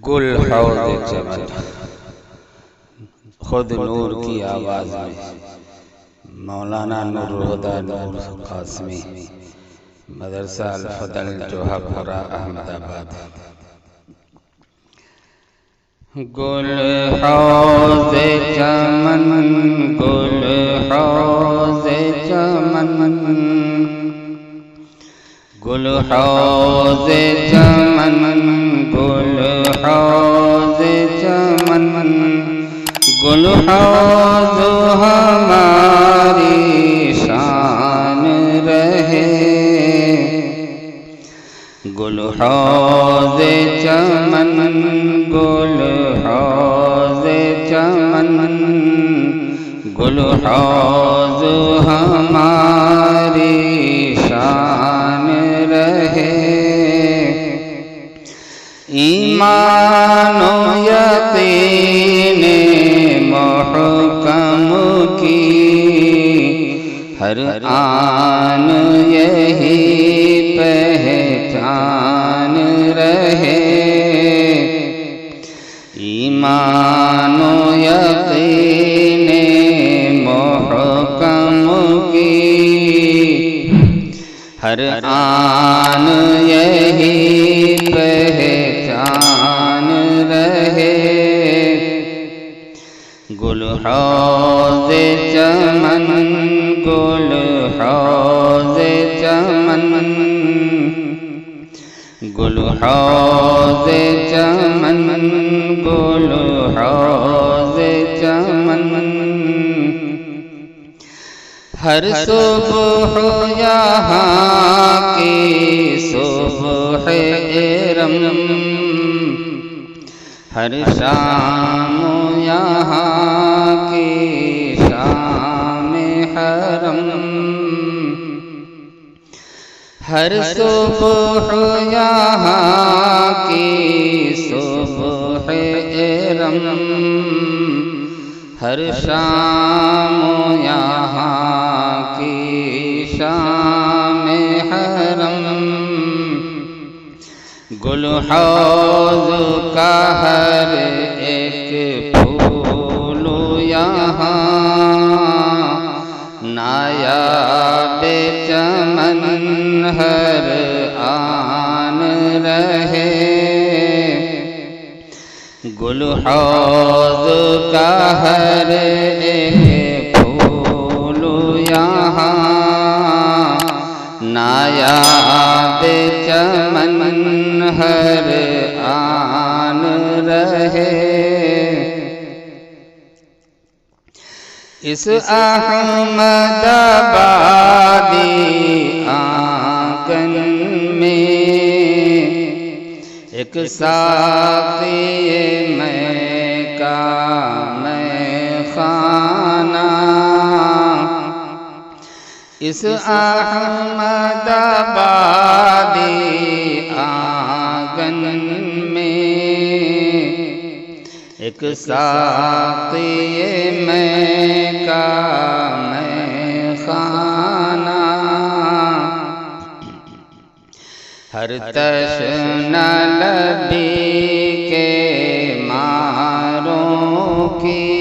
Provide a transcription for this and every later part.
گل حوض چمن خود نور کی آواز میں مولانا نور الہدی نور قاسمی مدرسہ الفضل جوہر پورہ احمد آباد۔ گل حوض چمن گل حوض چمن گل حوض چمن گل حوض چمن گل حوض ہماری شان رہے، گل حوض چمن گل حوض چمن گل حوض ہماری شان رہے، ایمان و یقین محکم کی ہر آن یہی پہچان رہے، ایمان و یقین محکم کی ہر آن یہی پہچان رہے، گل حوض چمن گل حوض چمن گل حوض چمن گل حوض چمن ہر صبح یہاں کی صبح ارم، ہر شام یہاں کی شام حرم، ہر صبح یہاں کی صبح ارم، ہر شام یہاں کی شام حرم، گل حوض کا ہر ایک پھول یہاں نایاب چمن ہر آن رہے، گل حوض کا ہر ایک پھول یہاں نایاب چمن ہر آن رہے، اس احمد آبادی آنگن میں ایک ساقی میں کا میں خانہ، اس احمد آبادی آنگن میں ایک ساقی میں کا میں خانہ، ہر تشنہ لبی کے ماروں کی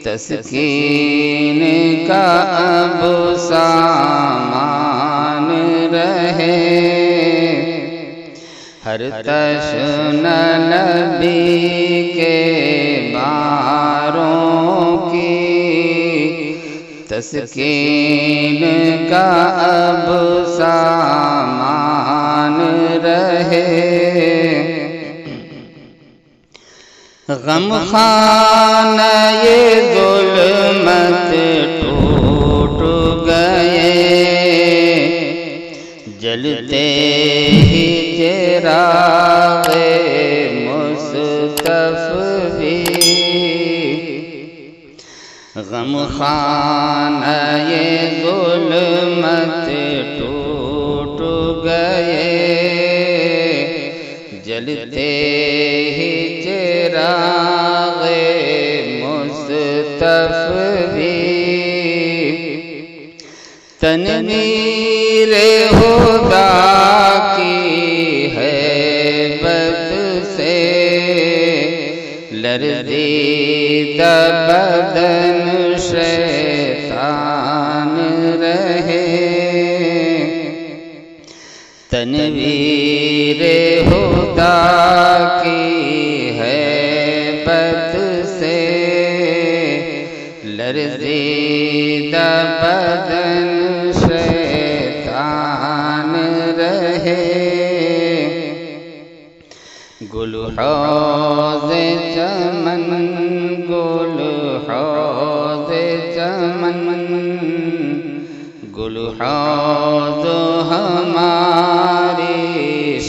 تسکین کا اب سامان رہے، ہر تشنہ لبی کے ماروں کی تسکین کا اب سامان رہے، غم خانہ یہ ظلمت ٹوٹ گئے، جلتے ہی چراغ مصطفی، غم خانہ یہ ظلمت ٹوٹ گئے، جلتے ہی چراغ مصطفی، تنویر خدا کی ہے بت سے لرزیدہ بدن شیطان رہے، تنویر خدا کی ہیبت سے لرزیدہ بدن شیطان رہے، گل حوض چمن گل حوض چمن گل حوض ہماری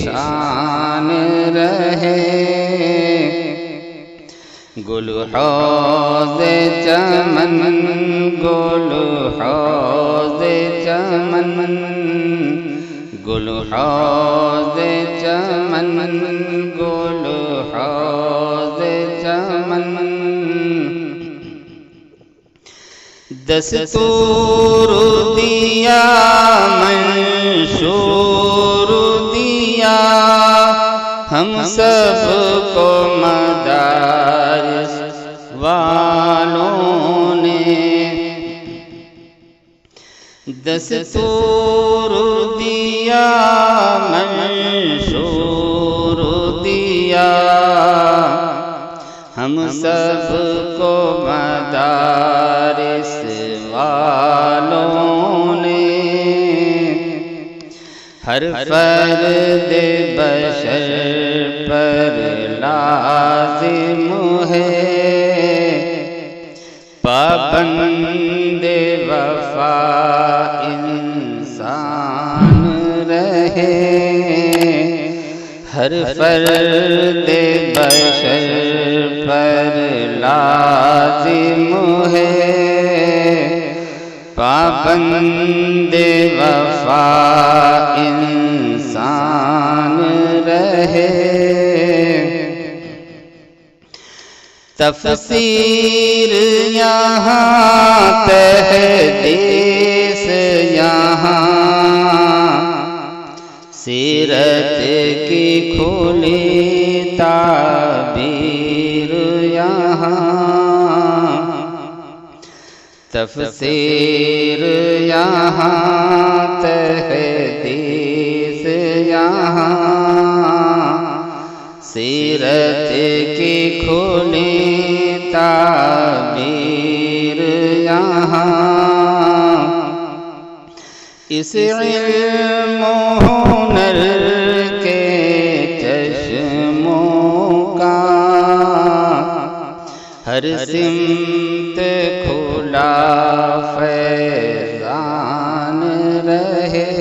شان رہے، گل حوض چمن گل حوض چمن گل حوض چمن گل حوض چمن، دستور دیا منشور دیا ہم سب کو مدارس والوں نے، دستور دیا منشور دیا ہم سب کو مدارس والوں نے، ہر فرد بشر پر لازم ہے پابند وفا انسان رہے، ہر فرد بشر پر لازم ہے پابند وفا انسان رہے، تفسیر یہاں تحدیث یہاں سیرت کی کھلی تعبیر یہاں، تفسیر یہاں تحدیث یہاں سیرت کی کھلی تعبیر یہاں، اس علم و ہنر کے چشموں کا ہر سمت کھلا فیضان رہے،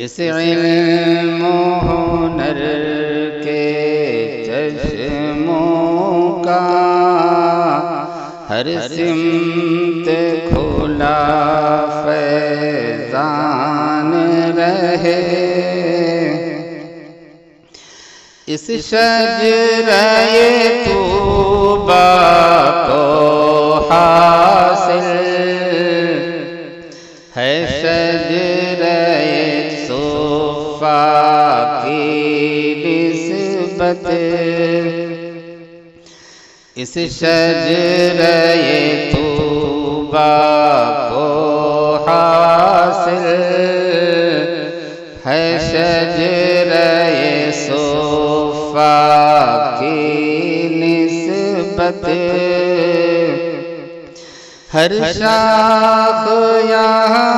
اس علم و ہنر کے چشموں کا ہر سمت کھلا فیضان رہے، اس شجرہ طوبیٰ کو حاصل ہے شجرہ صفا کی نسبت، اس شجرہ طوبیٰ کو حاصل ہے شجرہ صفا کی نسبت، ہر شاخ یہاں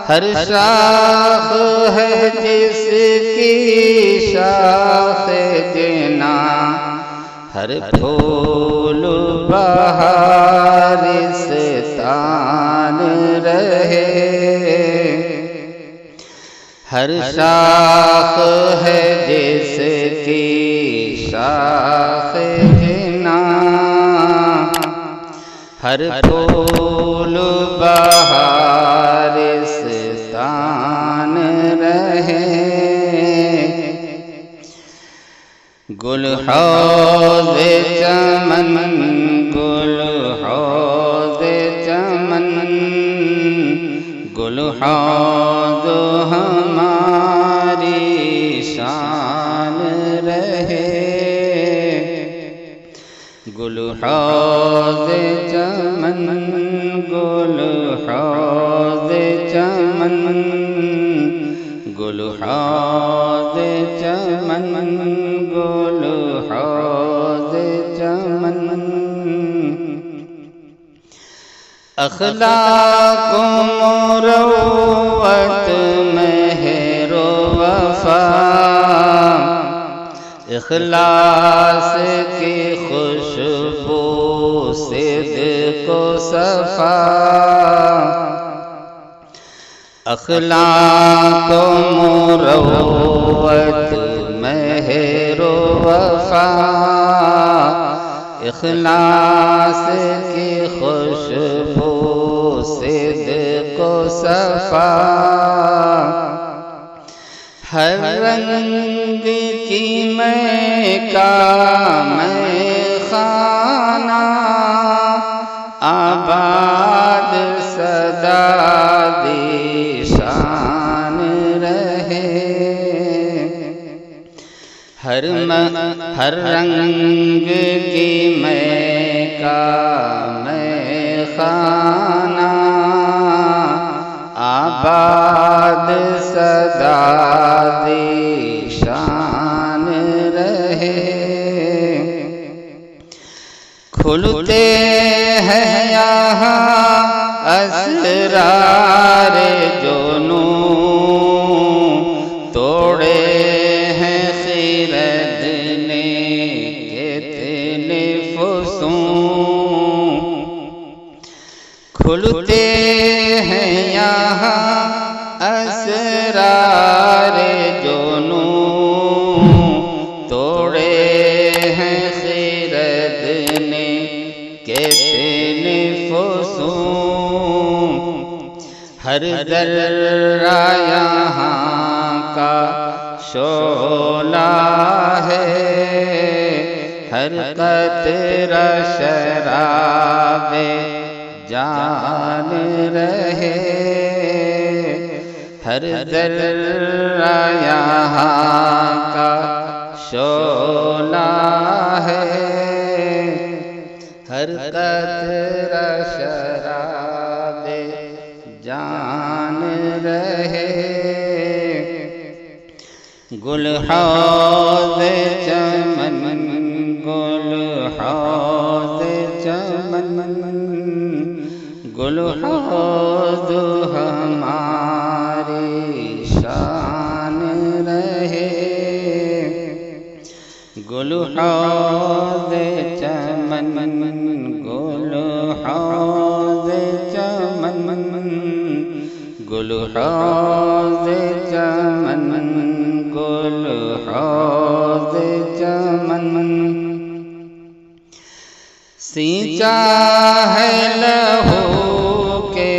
ہر شاخ ہے جس کی شاخ جنا، ہر پھول بہارستان رہے، ہر شاخ ہے جس کی شاخ جنا، ہر پھول بہارستان رہے، گل حوض چمن گل حوض چمن گل حوض ہماری شان رہے، گل حوض چمن گل حوض چمن گل حوض چمن گل حوض چمن اخلاق مروت مہر و وفا اخلاص کی خوشبو صدق و صفا اخلاق مروت مہر و وفا اخلاص کی خوشبو صدق و صفا ہر رنگ کی میں کا میں خانہ آباد سدا شان رہے ہر رنگ کی میں کا میں خانہ آباد سدا شان رہے کھلتے ہیں یہاں اسرار جنوں توڑے ہیں خرد نے کتنے فسوں کھلتے ہیں یہاں اسرار جنوں توڑے ہیں خرد نے کتنے فسوں ہر ذرہ یہاں کا شعلہ ہے ہر قطرہ شراب جان رہے ہر ذرہ یہاں کا شعلہ ہے ہر قطرہ شراب جان رہے گل حوض چمن گل حوض چمن گل حوض ہماری شان رہے گل حوض چمن گل حوض چمن گل حوض چمن گل حوض چمن سینچا ہے لہو کے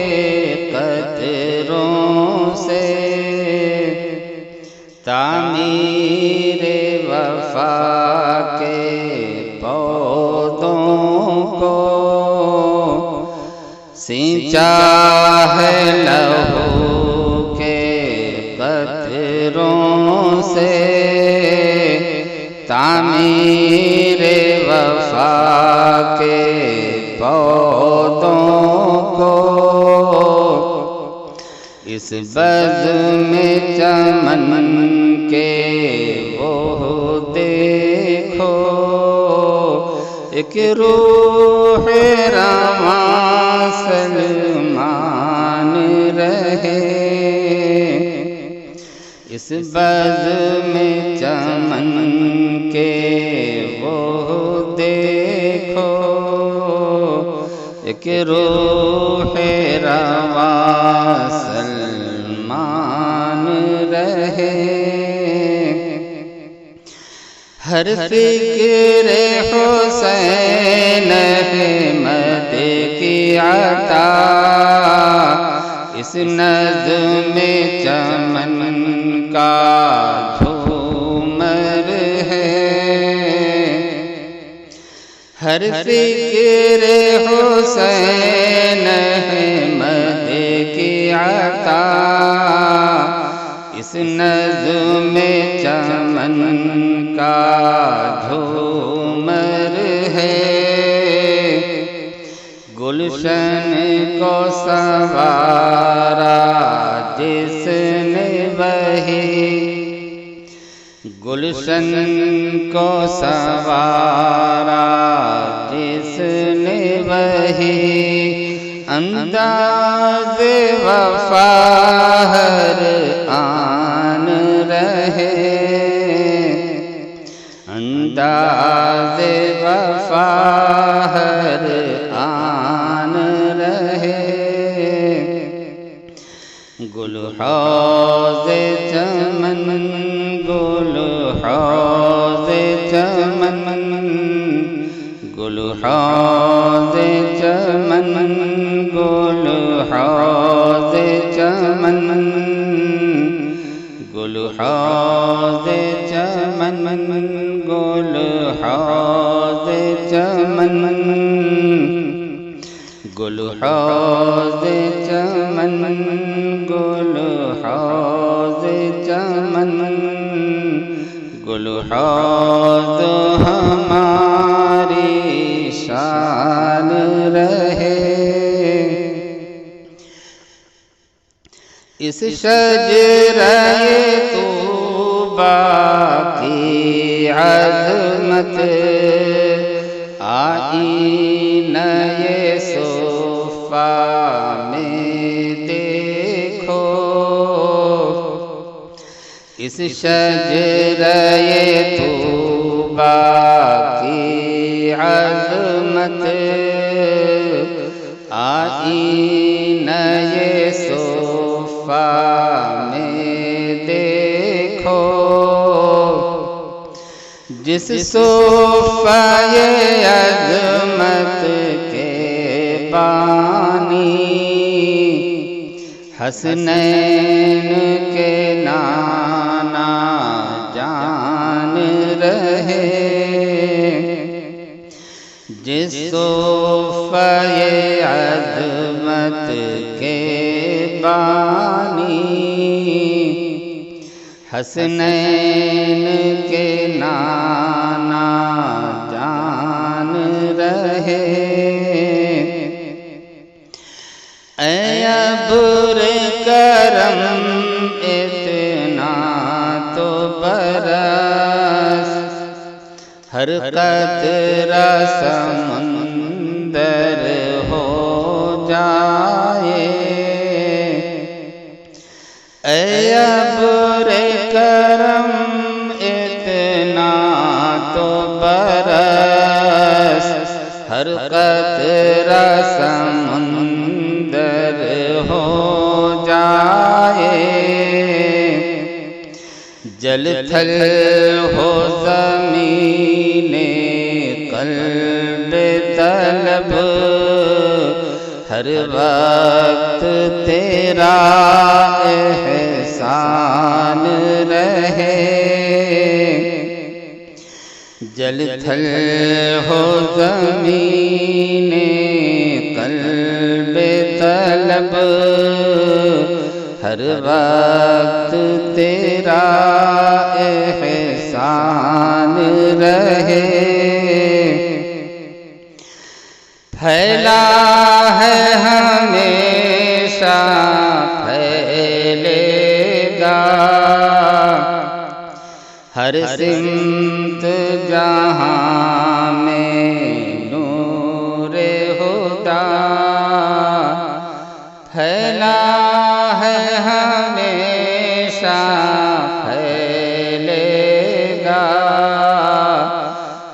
قطروں سے تعمیر وفا کے پودوں کو سینچا ہے لہو کے قطروں سے تعمیر وفا کے پودوں کو اس بزم چمن کے وہ دیکھو ایک روح رواں سلمان رہے اس بزم چمن کے وہ دیکھو ایک روح رواں سلمان رہے ہر فکر حسین احمد کی عطا اس نظم چمن کا جھومر ہے ہر فکر حسین احمد کی عطا اس نظم چمن کا جھومر ہے کو سنوارا جس نے وہی گلشن کو سنوارا جس نے وہی انداز وفا ہر آن رہے انداز وفا ہر آن رہے گل حوض چمن گل حوض چمن گل حوض چمن گل حوض چمن گل حوض چمن گل حوض چمن گل حوض چمن گل حوض چمن گل حوض ہماری شان رہے اس شجرہ طوبیٰ کی عظمت آئینہ صفا میں دیکھو اس شجرہ طوبیٰ کی عظمت آئینہ صفا میں دیکھو جس صفحۂ عظمت کے بانی حسنین کے نانا جان رہے جس صفحۂ عظمت کے بانی حسنین کے نانا جان رہے اے ابر کرم اتنا تو برس ہر قطرہ سمندر ہو جائے اے ابر کرم اتنا تو برس ہر قطرہ سمندر ہو جائے جل تھل ہو زمین قلب طلب ہر وقت تیرا احسان رہے جل تھل ہو زمین قلب طلب ہر وقت تیرا احسان رہے پھیلا ہے ہمیشہ پھیلے گا ہر سمت جہاں میں نور خدا پھیلا ہے ہمیشہ پھیلے گا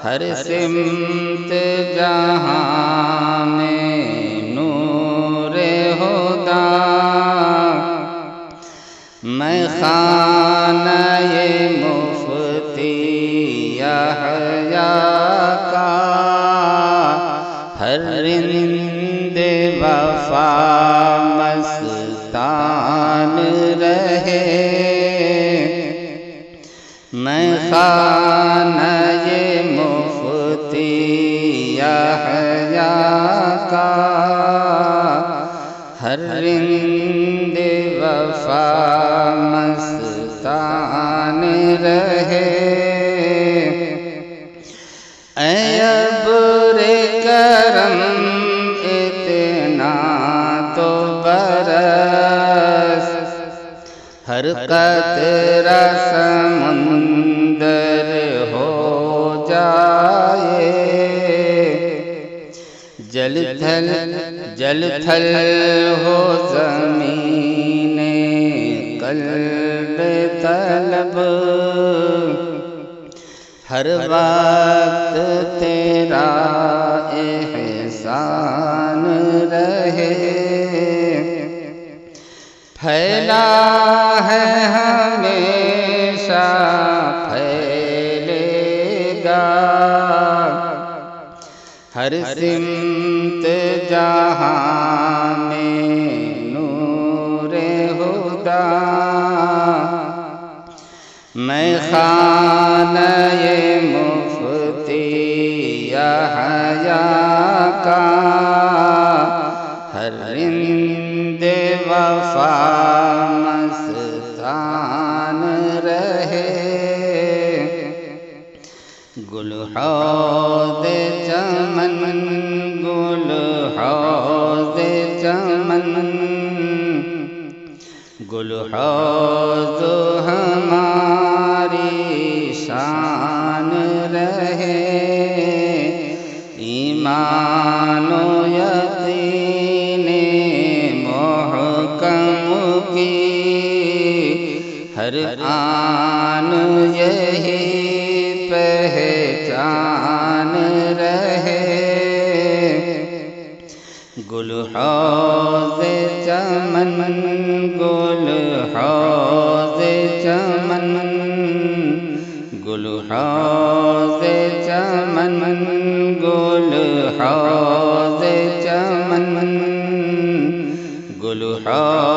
ہر سمت جہاں میں نور خدا میں خانہ مفتی یحییٰ کا ہر رند وفا مستان رہے میں خانہ مفتی یحییٰ کا ہر رند وفا مستان رہے اے ابر کرم اتنا ہر قطرہ سمندر ہو جائے، جل تھل ہو زمین قلب طلب، ہر وقت تیرا احسان رہے، پھیلا ہے ہمیشہ پھیلے گا، ہر سمت جہاں میں نور خدا، میں خانہ مفتی یحییٰ کا، ہر رند وفا مستان رہے، گل حوض چمن گل حوض چمن، گل حوض ہماری شان رہے، ایمان و یقین محکم کی ہر آن یہی پہچان رہے، گل حوض چمن گل حوض چمن، گل حوض چمن گل حوض چمن، گل حوض